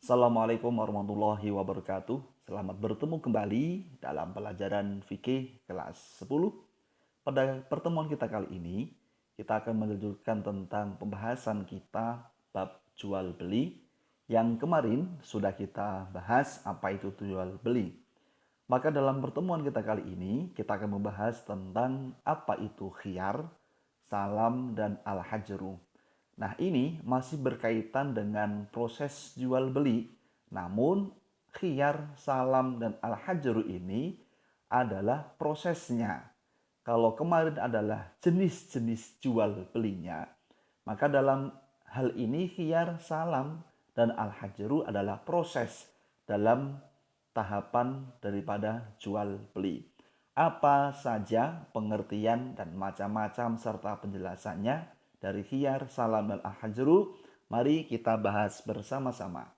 Assalamualaikum warahmatullahi wabarakatuh. Selamat bertemu kembali dalam pelajaran fikih kelas 10. Pada pertemuan kita kali ini, kita akan melanjutkan tentang pembahasan kita bab jual beli yang kemarin sudah kita bahas apa itu jual beli. Maka dalam pertemuan kita kali ini, kita akan membahas tentang apa itu khiyar, salam, dan al-hajru. Nah, ini masih berkaitan dengan proses jual beli. Namun, khiyar, salam, dan al-hajru ini adalah prosesnya. Kalau kemarin adalah jenis-jenis jual belinya, maka dalam hal ini khiyar, salam, dan al-hajru adalah proses dalam tahapan daripada jual beli. Apa saja pengertian dan macam-macam serta penjelasannya dari khiyar, salam, dan al-hajru, mari kita bahas bersama-sama.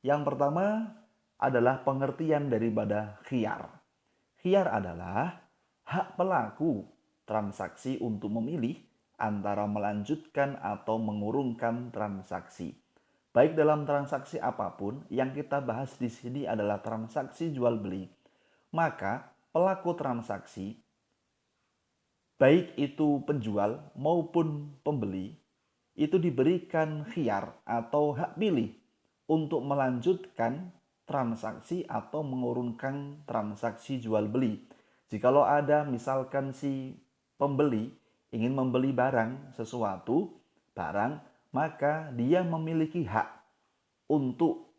Yang pertama adalah pengertian daripada khiyar. Khiyar adalah hak pelaku transaksi untuk memilih antara melanjutkan atau mengurungkan transaksi. Baik dalam transaksi apapun, yang kita bahas di sini adalah transaksi jual beli. Maka pelaku transaksi, baik itu penjual maupun pembeli, itu diberikan khiyar atau hak pilih untuk melanjutkan transaksi atau mengurungkan transaksi jual beli. Jikalau ada misalkan si pembeli ingin membeli barang sesuatu, maka dia memiliki hak untuk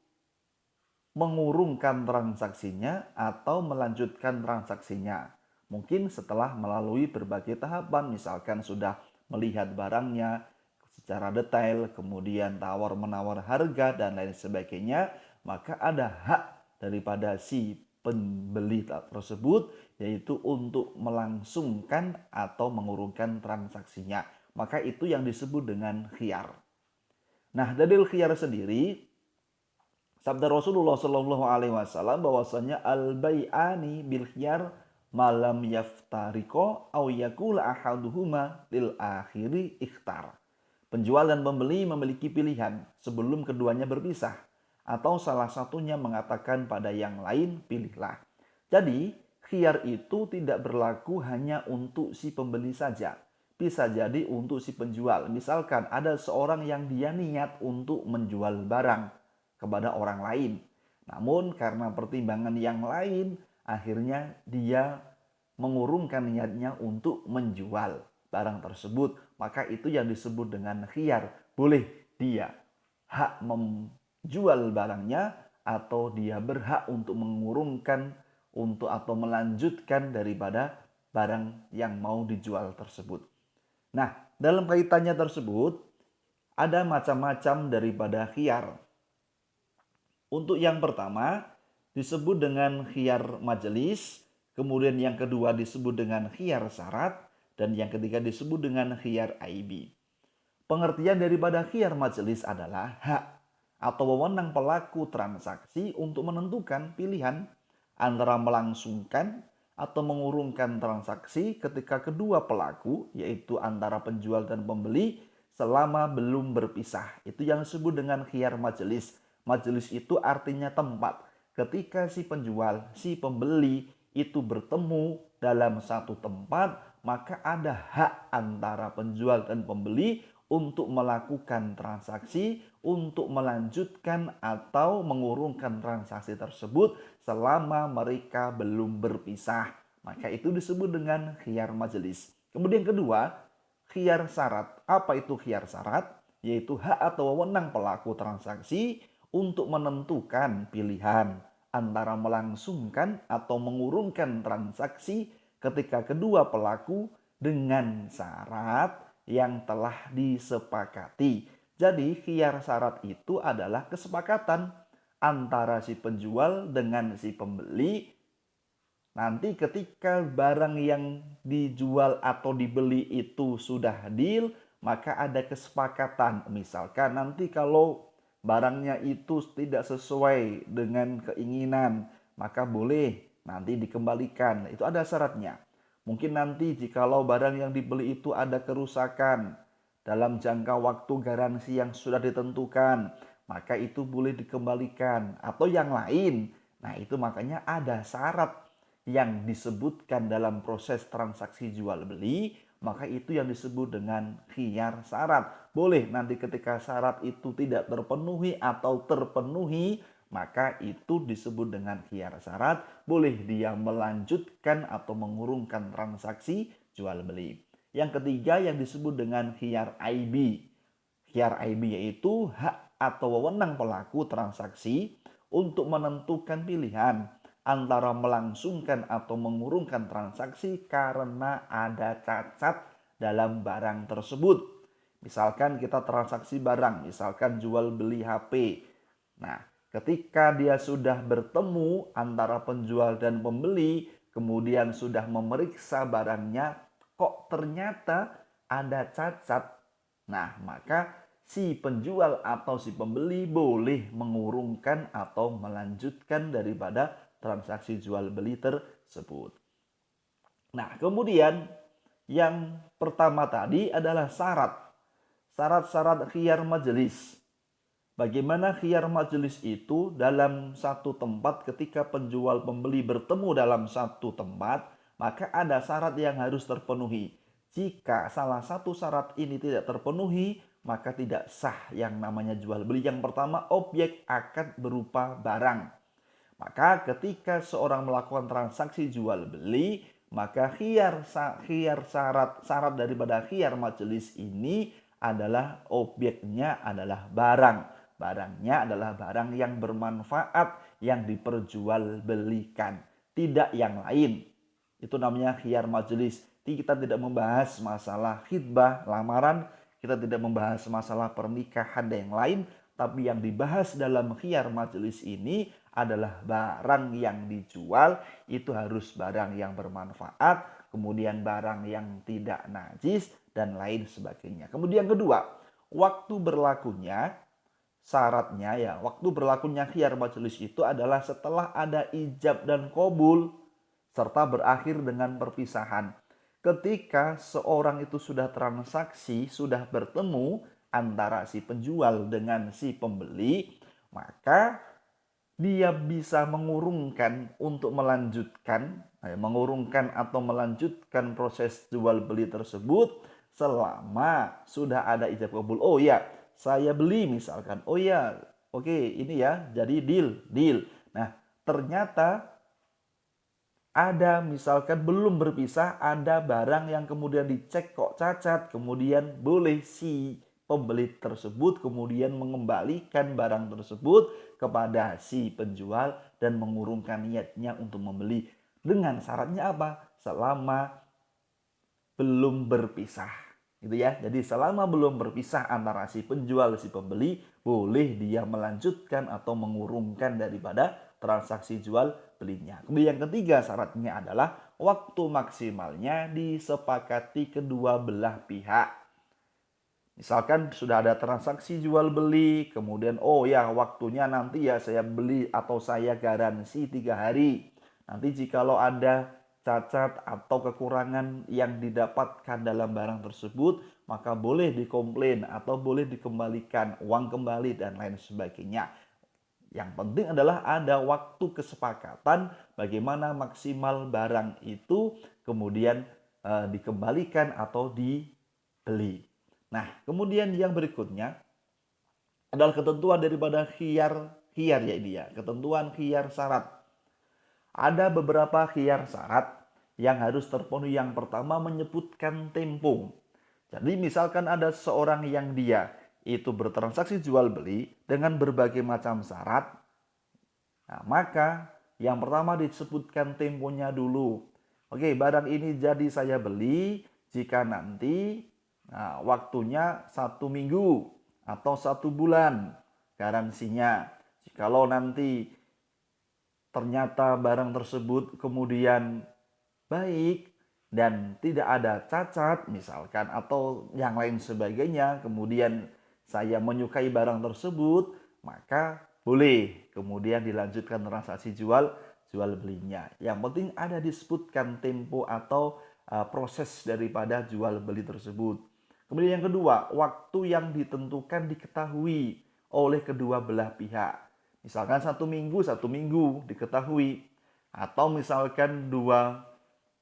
mengurungkan transaksinya atau melanjutkan transaksinya. Mungkin setelah melalui berbagai tahapan, misalkan sudah melihat barangnya secara detail, kemudian tawar-menawar harga dan lain sebagainya, maka ada hak daripada si pembeli tersebut, yaitu untuk melangsungkan atau mengurungkan transaksinya. Maka itu yang disebut dengan khiyar. Nah, dalil khiyar sendiri, sabda Rasulullah Shallallahu Alaihi Wasallam bahwasanya al bay'ani bil khiyar malam yaftariko au yakul ahaduhuma lil akhiri ikhtar. Penjual dan pembeli memiliki pilihan sebelum keduanya berpisah, atau salah satunya mengatakan pada yang lain pilihlah. Jadi khiyar itu tidak berlaku hanya untuk si pembeli saja, bisa jadi untuk si penjual. Misalkan ada seorang yang dia niat untuk menjual barang kepada orang lain, namun karena pertimbangan yang lain akhirnya dia mengurungkan niatnya untuk menjual barang tersebut, maka itu yang disebut dengan khiyar. Boleh dia hak menjual barangnya atau dia berhak untuk mengurungkan atau melanjutkan daripada barang yang mau dijual tersebut. Nah, dalam kaitannya tersebut ada macam-macam daripada khiyar. Untuk yang pertama disebut dengan khiyar majelis, kemudian yang kedua disebut dengan khiyar syarat, dan yang ketiga disebut dengan khiyar aibi. Pengertian daripada khiyar majelis adalah hak atau wewenang pelaku transaksi untuk menentukan pilihan antara melangsungkan atau mengurungkan transaksi ketika kedua pelaku, yaitu antara penjual dan pembeli, selama belum berpisah. Itu yang disebut dengan khiyar majelis. Majelis itu artinya tempat. Ketika si penjual, si pembeli itu bertemu dalam satu tempat, maka ada hak antara penjual dan pembeli untuk melakukan transaksi, untuk melanjutkan atau mengurungkan transaksi tersebut selama mereka belum berpisah. Maka itu disebut dengan khiyar majelis. Kemudian kedua, khiyar syarat. Apa itu khiyar syarat? Yaitu hak atau wewenang pelaku transaksi untuk menentukan pilihan antara melangsungkan atau mengurungkan transaksi ketika kedua pelaku dengan syarat yang telah disepakati. Jadi khiyar syarat itu adalah kesepakatan antara si penjual dengan si pembeli. Nanti ketika barang yang dijual atau dibeli itu sudah deal, maka ada kesepakatan. Misalkan nanti kalau barangnya itu tidak sesuai dengan keinginan, maka boleh nanti dikembalikan. Itu ada syaratnya. Mungkin nanti jikalau barang yang dibeli itu ada kerusakan dalam jangka waktu garansi yang sudah ditentukan, maka itu boleh dikembalikan. Atau yang lain, nah itu makanya ada syarat yang disebutkan dalam proses transaksi jual beli, maka itu yang disebut dengan khiyar syarat. Boleh nanti ketika syarat itu tidak terpenuhi atau terpenuhi, maka itu disebut dengan khiyar syarat. Boleh dia melanjutkan atau mengurungkan transaksi jual beli. Yang ketiga yang disebut dengan khiyar IB. Khiyar IB yaitu hak atau wewenang pelaku transaksi untuk menentukan pilihan antara melangsungkan atau mengurungkan transaksi karena ada cacat dalam barang tersebut. Misalkan kita transaksi barang, misalkan jual beli HP. Nah, ketika dia sudah bertemu antara penjual dan pembeli, kemudian sudah memeriksa barangnya, kok ternyata ada cacat. Nah, maka si penjual atau si pembeli boleh mengurungkan atau melanjutkan daripada transaksi jual beli tersebut. Nah, kemudian yang pertama tadi adalah syarat. Syarat-syarat khiyar majelis. Bagaimana khiyar majelis itu dalam satu tempat ketika penjual pembeli bertemu dalam satu tempat, maka ada syarat yang harus terpenuhi. Jika salah satu syarat ini tidak terpenuhi, maka tidak sah yang namanya jual beli. Yang pertama, objek akad berupa barang. Maka ketika seorang melakukan transaksi jual beli, maka khiyar syarat daripada khiyar majelis ini adalah objeknya adalah barang. Barangnya adalah barang yang bermanfaat yang diperjualbelikan, tidak yang lain. Itu namanya khiyar majelis. Kita tidak membahas masalah khitbah, lamaran, kita tidak membahas masalah pernikahan dan yang lain, tapi yang dibahas dalam khiyar majelis ini adalah barang yang dijual itu harus barang yang bermanfaat, kemudian barang yang tidak najis dan lain sebagainya. Kemudian kedua, waktu berlakunya syaratnya ya, waktu berlakunya khiyar majelis itu adalah setelah ada ijab dan qabul serta berakhir dengan perpisahan. Ketika seorang itu sudah transaksi, sudah bertemu antara si penjual dengan si pembeli, maka dia bisa mengurungkan untuk melanjutkan, mengurungkan atau melanjutkan proses jual beli tersebut selama sudah ada ijab kabul. Oh ya, saya beli misalkan. Oh ya, oke, ini ya, jadi deal. Nah, ternyata ada misalkan belum berpisah, ada barang yang kemudian dicek kok cacat, kemudian boleh si pembeli tersebut kemudian mengembalikan barang tersebut kepada si penjual dan mengurungkan niatnya untuk membeli. Dengan syaratnya apa? Selama belum berpisah. Gitu ya. Jadi selama belum berpisah antara si penjual dan si pembeli, boleh dia melanjutkan atau mengurungkan daripada transaksi jual belinya. Kemudian yang ketiga syaratnya adalah waktu maksimalnya disepakati kedua belah pihak. Misalkan sudah ada transaksi jual beli, kemudian oh ya waktunya nanti ya saya beli atau saya garansi 3 hari. Nanti jikalau ada cacat atau kekurangan yang didapatkan dalam barang tersebut, maka boleh dikomplain atau boleh dikembalikan uang kembali dan lain sebagainya. Yang penting adalah ada waktu kesepakatan bagaimana maksimal barang itu kemudian dikembalikan atau dibeli. Nah, kemudian yang berikutnya adalah ketentuan daripada khiyar ya ini ya, ketentuan khiyar syarat. Ada beberapa khiyar syarat yang harus terpenuhi. Yang pertama menyebutkan tempo. Jadi misalkan ada seorang yang dia itu bertransaksi jual beli dengan berbagai macam syarat. Nah, maka yang pertama disebutkan temponya dulu. Oke, barang ini jadi saya beli jika nanti waktunya 1 minggu atau 1 bulan garansinya. Jikalau nanti ternyata barang tersebut kemudian baik dan tidak ada cacat misalkan atau yang lain sebagainya, kemudian saya menyukai barang tersebut, maka boleh kemudian dilanjutkan transaksi jual belinya. Yang penting ada disebutkan tempo atau proses daripada jual beli tersebut. Kemudian yang kedua, waktu yang ditentukan diketahui. oleh kedua belah pihak. Misalkan 1 minggu diketahui, atau misalkan 2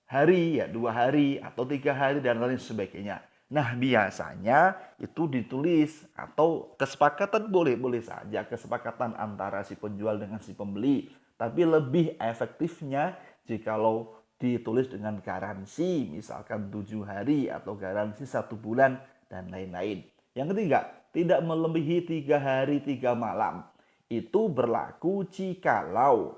hari, ya 2 hari atau 3 hari dan lain sebagainya. Nah, biasanya itu ditulis atau kesepakatan boleh-boleh saja kesepakatan antara si penjual dengan si pembeli. Tapi lebih efektifnya jikalau ditulis dengan garansi misalkan 7 hari atau garansi 1 bulan dan lain-lain. Yang ketiga, tidak melebihi 3 hari 3 malam. Itu berlaku jikalau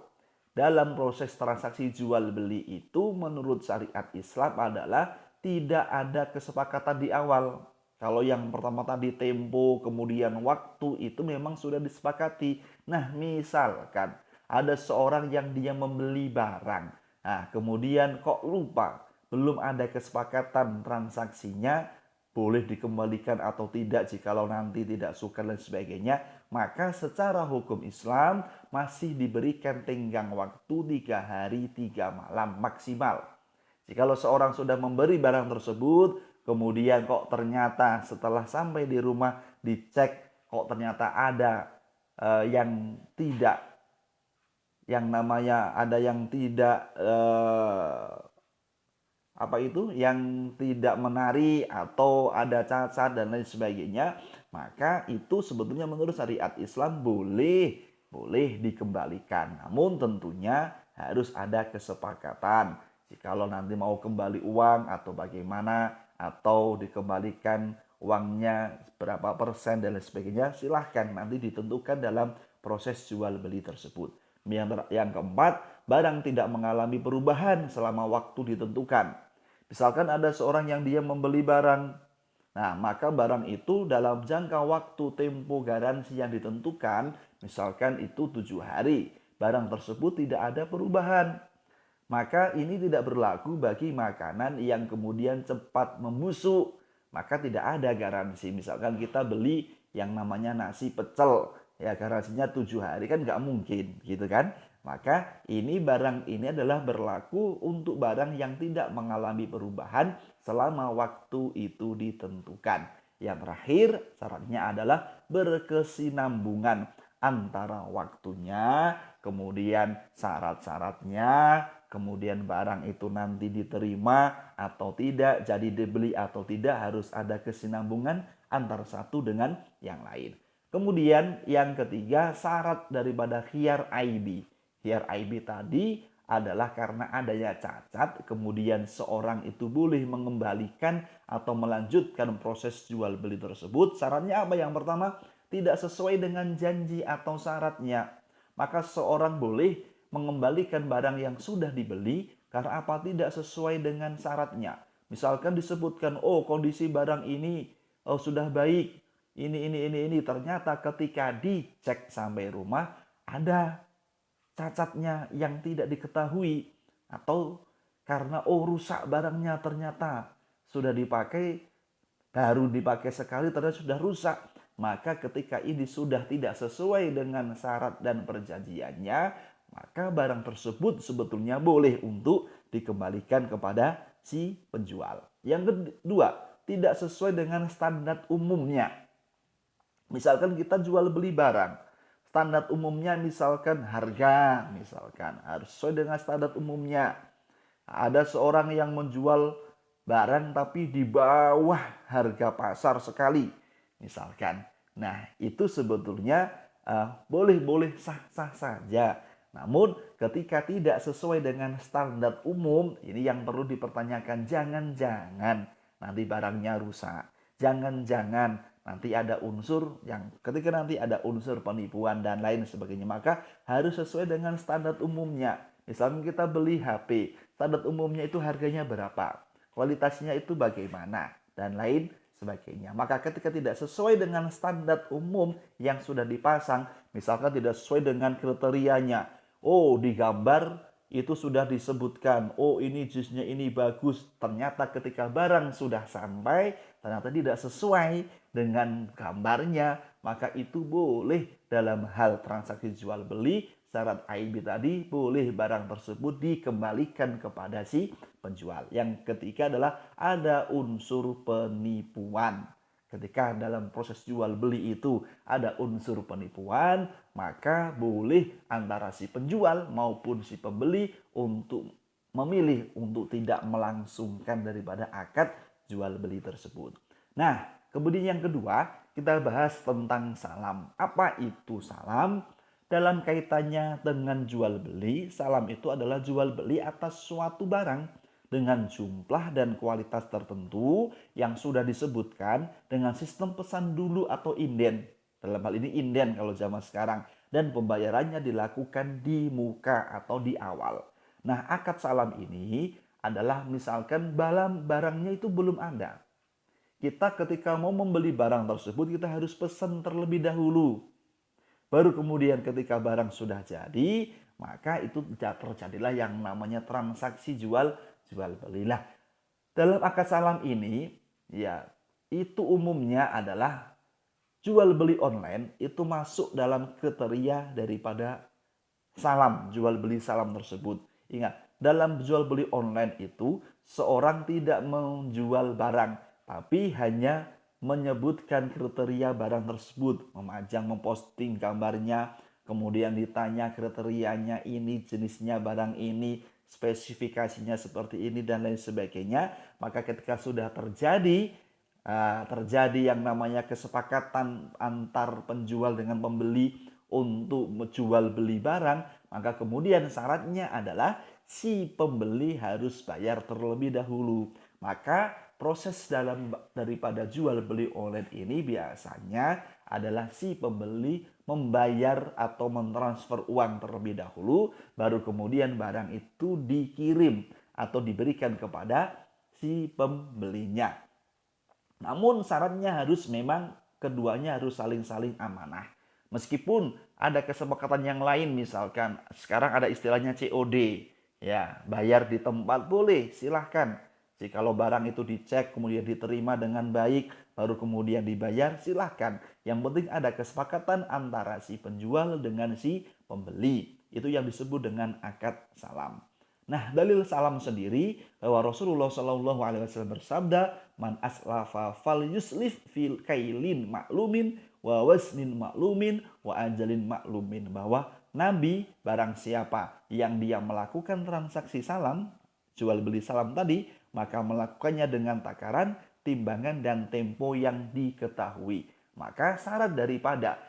dalam proses transaksi jual beli itu menurut syariat Islam adalah tidak ada kesepakatan di awal. Kalau yang pertama tadi tempo, kemudian waktu itu memang sudah disepakati. Nah, misalkan ada seorang yang dia membeli barang. Nah, kemudian kok lupa, belum ada kesepakatan transaksinya, boleh dikembalikan atau tidak jikalau nanti tidak suka dan sebagainya, maka secara hukum Islam masih diberikan tenggang waktu 3 hari 3 malam maksimal. Jikalau seorang sudah memberi barang tersebut, kemudian kok ternyata setelah sampai di rumah dicek, kok ternyata ada yang tidak, yang namanya ada yang tidak yang tidak menarik atau ada cacat dan lain sebagainya, maka itu sebetulnya menurut syariat Islam boleh dikembalikan. Namun tentunya harus ada kesepakatan. Jikalau nanti mau kembali uang atau bagaimana, atau dikembalikan uangnya berapa persen dan lain sebagainya, silahkan nanti ditentukan dalam proses jual beli tersebut. Yang keempat, barang tidak mengalami perubahan selama waktu ditentukan. Misalkan ada seorang yang dia membeli barang, nah maka barang itu dalam jangka waktu tempo garansi yang ditentukan, misalkan itu 7 hari, barang tersebut tidak ada perubahan. Maka ini tidak berlaku bagi makanan yang kemudian cepat membusuk. Maka tidak ada garansi. Misalkan kita beli yang namanya nasi pecel, ya garansinya 7 hari, kan nggak mungkin gitu kan. Maka barang ini adalah berlaku untuk barang yang tidak mengalami perubahan selama waktu itu ditentukan. Yang terakhir syaratnya adalah berkesinambungan antara waktunya, kemudian syarat-syaratnya, kemudian barang itu nanti diterima atau tidak, jadi dibeli atau tidak, harus ada kesinambungan antara satu dengan yang lain. Kemudian yang ketiga, syarat daripada khiyar aibi. Khiyar aibi tadi adalah karena adanya cacat, kemudian seorang itu boleh mengembalikan atau melanjutkan proses jual beli tersebut. Syaratnya apa? Yang pertama, tidak sesuai dengan janji atau syaratnya. Maka seorang boleh mengembalikan barang yang sudah dibeli karena apa? Tidak sesuai dengan syaratnya. Misalkan disebutkan, oh kondisi barang ini sudah baik, ini. Ternyata ketika dicek sampai rumah ada cacatnya yang tidak diketahui, atau karena rusak barangnya, ternyata sudah dipakai, baru dipakai sekali ternyata sudah rusak. Maka ketika ini sudah tidak sesuai dengan syarat dan perjanjiannya, maka barang tersebut sebetulnya boleh untuk dikembalikan kepada si penjual. Yang kedua, tidak sesuai dengan standar umumnya. Misalkan kita jual beli barang, standar umumnya misalkan harga, misalkan harus sesuai dengan standar umumnya. Ada seorang yang menjual barang tapi di bawah harga pasar sekali, misalkan. Nah, itu sebetulnya boleh-boleh sah-sah saja. Namun ketika tidak sesuai dengan standar umum, ini yang perlu dipertanyakan. Jangan-jangan nanti barangnya rusak. Jangan-jangan nanti ada unsur ketika nanti ada unsur penipuan dan lain sebagainya, maka harus sesuai dengan standar umumnya. Misalnya kita beli HP, standar umumnya itu harganya berapa, kualitasnya itu bagaimana, dan lain sebagainya. Maka ketika tidak sesuai dengan standar umum yang sudah dipasang, misalkan tidak sesuai dengan kriterianya, di gambar itu sudah disebutkan, ini jusnya ini bagus, ternyata ketika barang sudah sampai ternyata tidak sesuai dengan gambarnya, maka itu boleh dalam hal transaksi jual beli syarat aibi tadi, boleh barang tersebut dikembalikan kepada si penjual. Yang ketiga adalah ada unsur penipuan. Ketika dalam proses jual beli itu ada unsur penipuan, maka boleh antara si penjual maupun si pembeli untuk memilih untuk tidak melangsungkan daripada akad jual beli tersebut. Nah, kemudian yang kedua, kita bahas tentang salam. Apa itu salam? Dalam kaitannya dengan jual beli, salam itu adalah jual beli atas suatu barang dengan jumlah dan kualitas tertentu yang sudah disebutkan dengan sistem pesan dulu atau inden. Dalam hal ini inden kalau zaman sekarang. Dan pembayarannya dilakukan di muka atau di awal. Nah, akad salam ini adalah misalkan barangnya itu belum ada. Kita ketika mau membeli barang tersebut kita harus pesan terlebih dahulu. Baru kemudian ketika barang sudah jadi, maka itu terjadilah yang namanya transaksi jual belilah. Dalam akad salam ini, ya itu umumnya adalah jual beli online itu masuk dalam kriteria daripada salam, jual beli salam tersebut. Ingat, dalam jual beli online itu seorang tidak menjual barang, tapi hanya menyebutkan kriteria barang tersebut, memajang, memposting gambarnya, kemudian ditanya kriterianya ini, jenisnya barang ini, spesifikasinya seperti ini dan lain sebagainya. Maka ketika sudah terjadi yang namanya kesepakatan antar penjual dengan pembeli untuk menjual beli barang, maka kemudian syaratnya adalah si pembeli harus bayar terlebih dahulu. Maka proses daripada jual beli online ini biasanya adalah si pembeli membayar atau mentransfer uang terlebih dahulu, baru kemudian barang itu dikirim atau diberikan kepada si pembelinya. Namun syaratnya harus memang keduanya harus saling-saling amanah. Meskipun ada kesepakatan yang lain, misalkan sekarang ada istilahnya COD, ya bayar di tempat boleh, silahkan. Kalau barang itu dicek kemudian diterima dengan baik, baru kemudian dibayar, silahkan. Yang penting ada kesepakatan antara si penjual dengan si pembeli. Itu yang disebut dengan akad salam. Nah, dalil salam sendiri bahwa Rasulullah Shallallahu Alaihi Wasallam bersabda, "Man aslafa fal yuslif fil kailin maklumin wa wasnin maklumin wa ajalin maklumin." Bahwa Nabi barang siapa yang dia melakukan transaksi salam, jual beli salam tadi, maka melakukannya dengan takaran, timbangan, dan tempo yang diketahui. Maka syarat daripada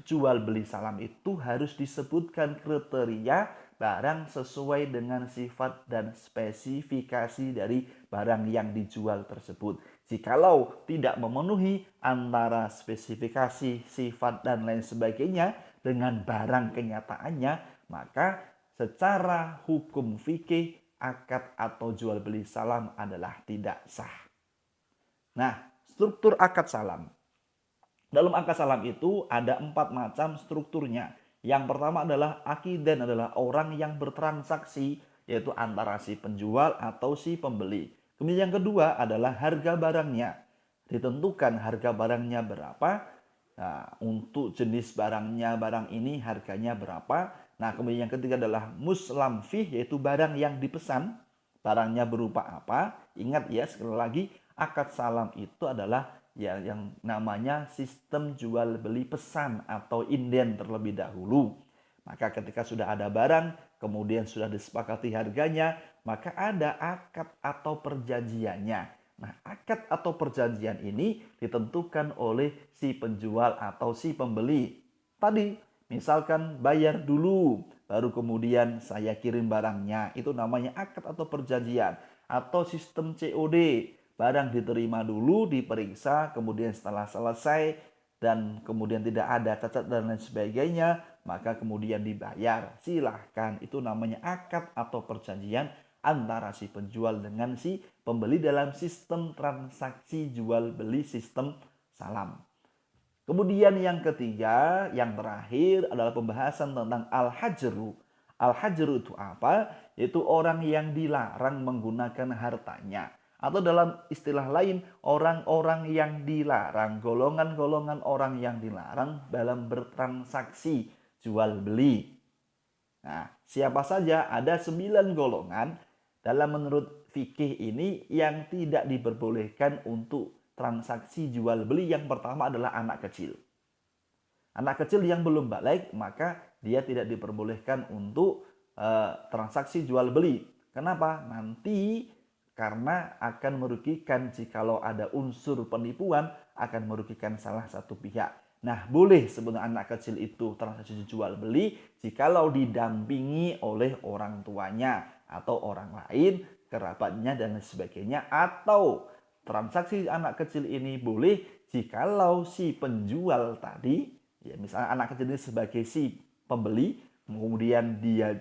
jual beli salam itu harus disebutkan kriteria barang sesuai dengan sifat dan spesifikasi dari barang yang dijual tersebut. Jikalau tidak memenuhi antara spesifikasi, sifat, dan lain sebagainya dengan barang kenyataannya, maka secara hukum fikih akad atau jual beli salam adalah tidak sah. Nah, struktur akad salam. Dalam akad salam itu ada 4 macam strukturnya. Yang pertama adalah akiden, adalah orang yang bertransaksi, yaitu antara si penjual atau si pembeli. Kemudian yang kedua adalah harga barangnya. Ditentukan harga barangnya berapa. Nah, untuk jenis barang ini harganya berapa. Nah, kemudian yang ketiga adalah muslam fih, yaitu barang yang dipesan. Barangnya berupa apa? Ingat ya, sekali lagi, akad salam itu adalah ya yang namanya sistem jual beli pesan atau inden terlebih dahulu. Maka ketika sudah ada barang, kemudian sudah disepakati harganya, maka ada akad atau perjanjiannya. Nah, akad atau perjanjian ini ditentukan oleh si penjual atau si pembeli. Tadi, misalkan bayar dulu, baru kemudian saya kirim barangnya. Itu namanya akad atau perjanjian. Atau sistem COD. Barang diterima dulu, diperiksa, kemudian setelah selesai dan kemudian tidak ada cacat dan lain sebagainya, maka kemudian dibayar. Silahkan, itu namanya akad atau perjanjian antara si penjual dengan si pembeli dalam sistem transaksi jual beli sistem salam. Kemudian yang ketiga, yang terakhir adalah pembahasan tentang al-hajru. Al-hajru itu apa? Yaitu orang yang dilarang menggunakan hartanya. Atau dalam istilah lain, orang-orang yang dilarang, golongan-golongan orang yang dilarang dalam bertransaksi jual beli. Nah, siapa saja? Ada 9 golongan dalam menurut fikih ini yang tidak diperbolehkan untuk transaksi jual beli yang pertama adalah anak kecil. Anak kecil yang belum balik, maka dia tidak diperbolehkan untuk transaksi jual beli. Kenapa? Nanti karena akan merugikan, jikalau ada unsur penipuan akan merugikan salah satu pihak. Nah, boleh sebenarnya anak kecil itu transaksi jual beli jikalau didampingi oleh orang tuanya atau orang lain, kerabatnya dan sebagainya, atau transaksi anak kecil ini boleh jikalau si penjual tadi, ya misalnya anak kecil ini sebagai si pembeli, kemudian dia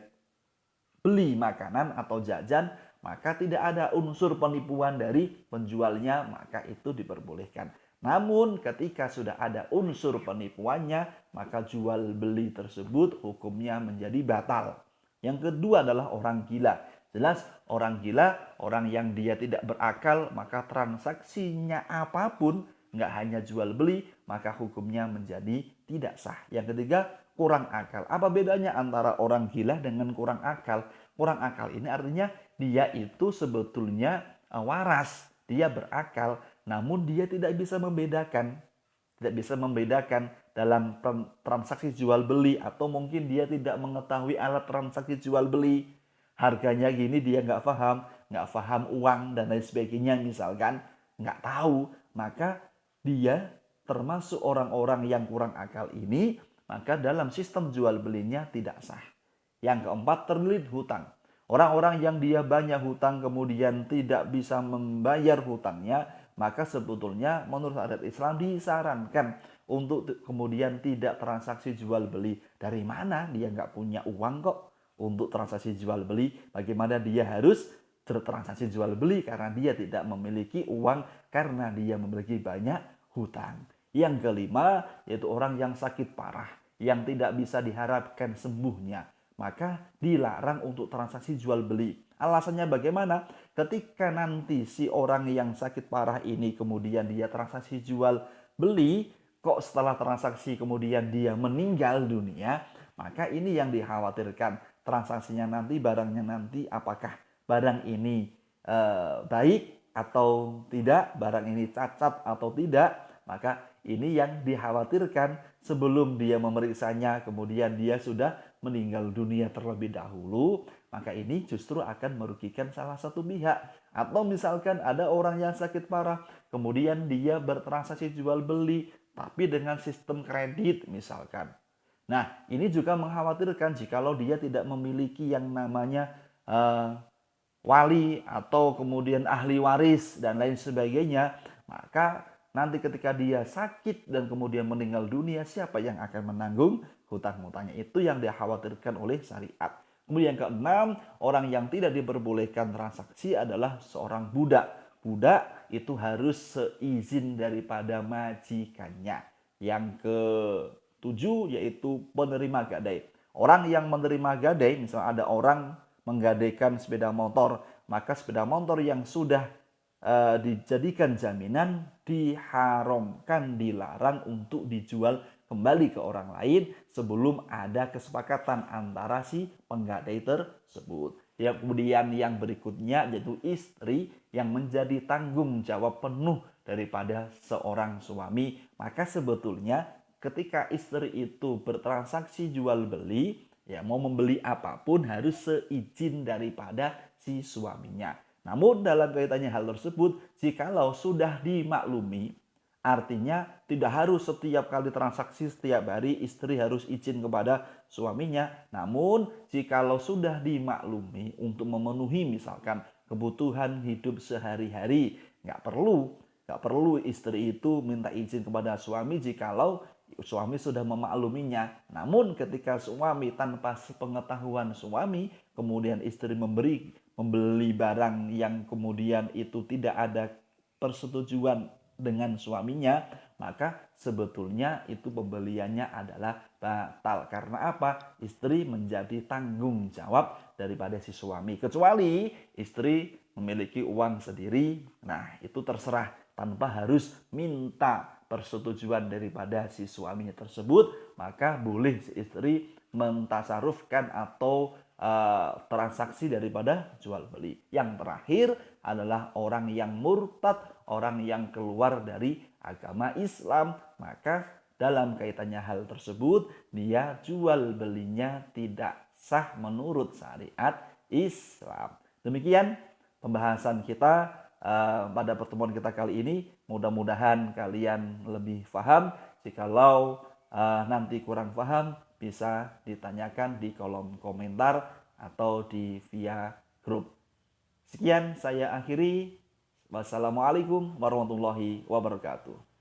beli makanan atau jajan, maka tidak ada unsur penipuan dari penjualnya, maka itu diperbolehkan. Namun ketika sudah ada unsur penipuannya, maka jual beli tersebut hukumnya menjadi batal. Yang kedua adalah orang gila. Jelas orang gila, orang yang dia tidak berakal, maka transaksinya apapun, nggak hanya jual beli, maka hukumnya menjadi tidak sah. Yang ketiga, kurang akal. Apa bedanya antara orang gila dengan kurang akal? Kurang akal ini artinya dia itu sebetulnya waras, dia berakal, namun dia tidak bisa membedakan. Tidak bisa membedakan dalam transaksi jual beli, atau mungkin dia tidak mengetahui alat transaksi jual beli. Harganya gini dia nggak paham uang dan lain sebagainya misalkan, nggak tahu. Maka dia termasuk orang-orang yang kurang akal ini, maka dalam sistem jual belinya tidak sah. Yang keempat, terlilit hutang. Orang-orang yang dia banyak hutang kemudian tidak bisa membayar hutangnya, maka sebetulnya menurut adat Islam disarankan untuk kemudian tidak transaksi jual beli. Dari mana dia nggak punya uang kok untuk transaksi jual beli? Bagaimana dia harus bertransaksi jual beli karena dia tidak memiliki uang, karena dia memiliki banyak hutang. Yang kelima, yaitu orang yang sakit parah, yang tidak bisa diharapkan sembuhnya, maka dilarang untuk transaksi jual beli. Alasannya bagaimana? Ketika nanti si orang yang sakit parah ini kemudian dia transaksi jual beli, kok setelah transaksi kemudian dia meninggal dunia, maka ini yang dikhawatirkan. Transaksinya nanti, barangnya nanti, apakah barang ini baik atau tidak, barang ini cacat atau tidak, maka ini yang dikhawatirkan. Sebelum dia memeriksanya kemudian dia sudah meninggal dunia terlebih dahulu, maka ini justru akan merugikan salah satu pihak. Atau misalkan ada orang yang sakit parah, kemudian dia bertransaksi jual beli tapi dengan sistem kredit misalkan. Nah, ini juga mengkhawatirkan jikalau dia tidak memiliki yang namanya wali atau kemudian ahli waris dan lain sebagainya, maka nanti ketika dia sakit dan kemudian meninggal dunia, siapa yang akan menanggung hutang-hutangnya? Itu yang dikhawatirkan oleh syariat. Kemudian yang keenam, orang yang tidak diperbolehkan transaksi adalah seorang budak. Budak itu harus seizin daripada majikannya. Yang ketujuh yaitu penerima gadai. Orang yang menerima gadai, misalnya ada orang menggadaikan sepeda motor, maka sepeda motor yang sudah dijadikan jaminan diharamkan, dilarang untuk dijual kembali ke orang lain sebelum ada kesepakatan antara si penggadai tersebut. Ya, kemudian yang berikutnya yaitu istri yang menjadi tanggung jawab penuh daripada seorang suami. Maka sebetulnya ketika istri itu bertransaksi jual beli, ya mau membeli apapun harus seizin daripada si suaminya. Namun dalam kaitannya hal tersebut, jikalau sudah dimaklumi, artinya tidak harus setiap kali transaksi, setiap hari istri harus izin kepada suaminya. Namun jikalau sudah dimaklumi untuk memenuhi misalkan kebutuhan hidup sehari-hari, nggak perlu istri itu minta izin kepada suami jikalau suami sudah memakluminya. Namun ketika suami tanpa sepengetahuan suami, kemudian istri membeli barang yang kemudian itu tidak ada persetujuan dengan suaminya, maka sebetulnya itu pembeliannya adalah batal. Karena apa? Istri menjadi tanggung jawab daripada si suami. Kecuali istri memiliki uang sendiri, nah itu terserah tanpa harus minta persetujuan daripada si suaminya tersebut, maka boleh si istri mentasarufkan atau transaksi daripada jual beli. Yang terakhir adalah orang yang murtad, orang yang keluar dari agama Islam. Maka dalam kaitannya hal tersebut, dia jual belinya tidak sah menurut syariat Islam. Demikian pembahasan kita pada pertemuan kita kali ini. Mudah-mudahan kalian lebih paham. Jikalau nanti kurang paham, bisa ditanyakan di kolom komentar atau di via grup. Sekian saya akhiri. Wassalamualaikum warahmatullahi wabarakatuh.